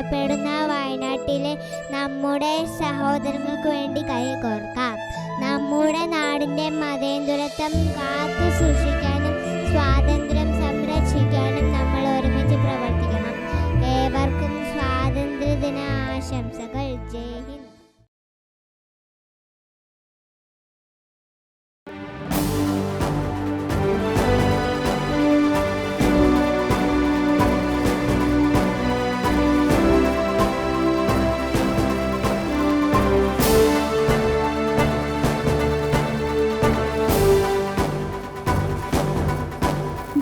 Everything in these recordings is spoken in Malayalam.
കഷ്ടപ്പെടുന്ന വയനാട്ടിലെ നമ്മുടെ സഹോദരങ്ങൾക്ക് വേണ്ടി കൈകോർക്കാം. നമ്മുടെ നാടിൻ്റെ മതേതരത്വം കാത്തു സൂക്ഷിക്കാനും സ്വാതന്ത്ര്യം സംരക്ഷിക്കാനും നമ്മൾ ഒരുമിച്ച് പ്രവർത്തിക്കണം. ഏവർക്കും സ്വാതന്ത്ര്യദിന ആശംസകൾ. ജയ് ഹിന്ദ്.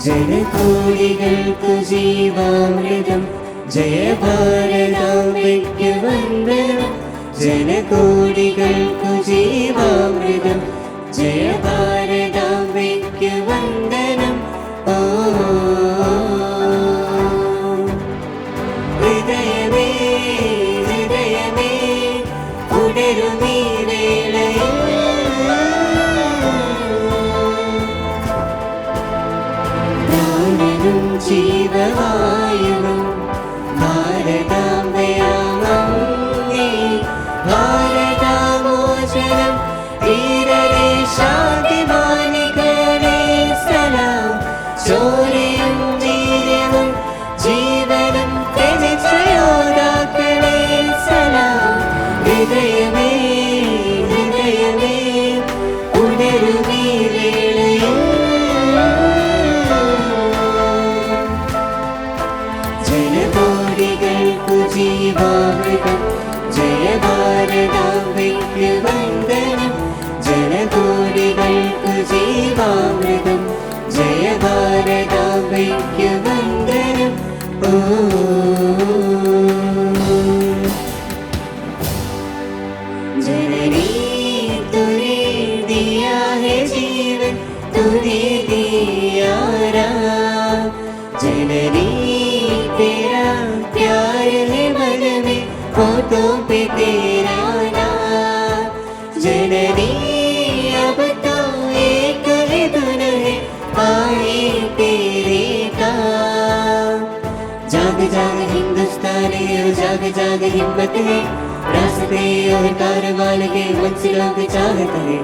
ജനകോടികൾക്കു ജീവാമൃതം ജയ ഭാരതാംബയ്ക്ക് വന്ദനം. ജനകോടികൾക്കു ജീവാമൃതം ജയ ഭാരതാംബയ്ക്ക് വന്ദനം. ഓ ഹൃദയമേ ഹൃദയമേ ഉണരുമീ വേളയിൽ ജീവവായുവും ഭാരതാംബയാമങ്ങേ ഭാരതാമോചനം ധീരരേ ശാന്തിമാനികളേ സലാം. ശൗര്യവും ധീര്യവും ജീവനും ത്യജിച്ച യോദ്ധാക്കളേ സലാം. ഹൃദയമേ ഹൃദയമേ ഉണരുമീ വേളയിൽ ജനകോടികൾക്കു ജീവാമൃതം ജയ ഭാരതാംബയ്ക്ക് വന്ദനം. ജനകോടികൾക്കു ജീവാമൃതം ജയ ഭാരതാംബയ്ക്ക് വന്ദനം. ഓ जननी तुझे दिया है जीवन तुझे दिया राम. जननी तेरा प्यार है मन में होठों पे तेरा नाम. जननी अब तो एक है दुल्हन आए तेरे काम. जाग जाग हिंदुस्तानी जाग जाग हिम्मत है रास्ते और कारवां के मंजिलों की चाहत है.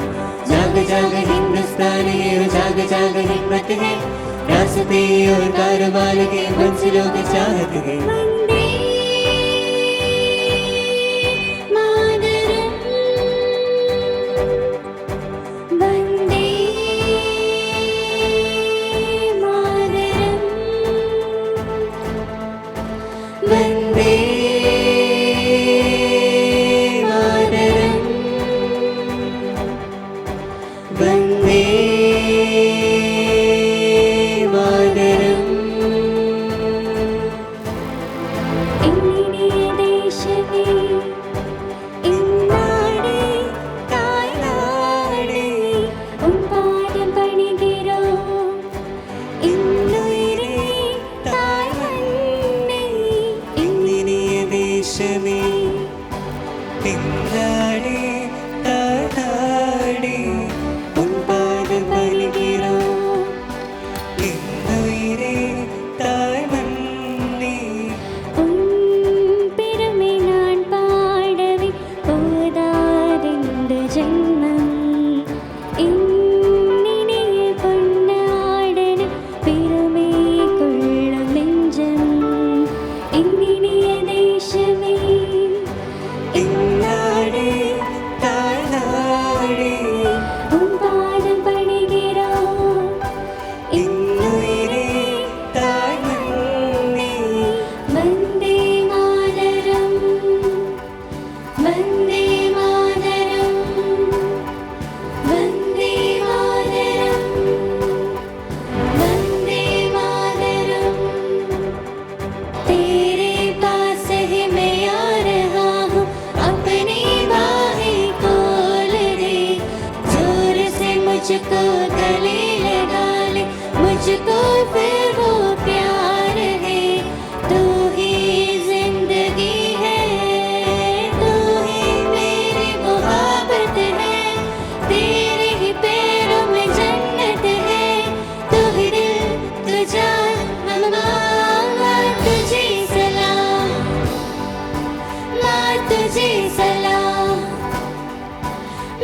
जाग जाग हिंदुस्तानी जाग जाग हिम्मत है रास्ते और कारवां के मंजिलों की चाहत है.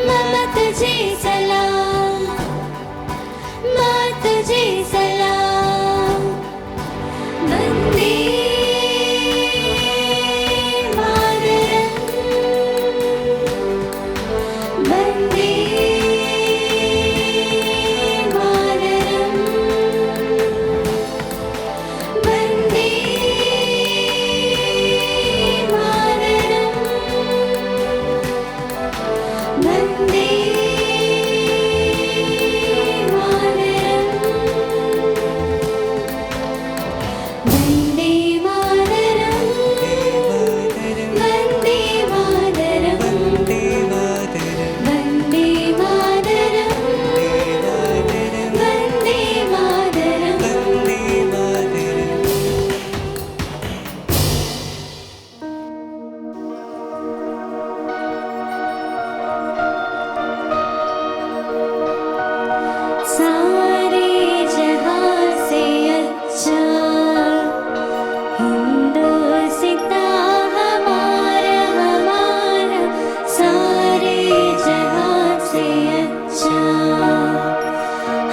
मम तुझे सलाम, माँ तुझे सलाम। वंदे मातरम, वंदे मातरम, वंदे मातरम, वंदे सारे जहां से अच्छा हिंदुस्तान हमारा, हमारा सारे जहां से अच्छा।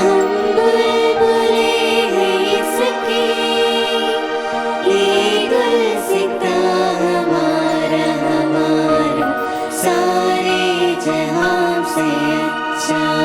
हम बुलबुले हैं इसके, ये गुलसितां हमारा, हमारा सारे जहां से अच्छा।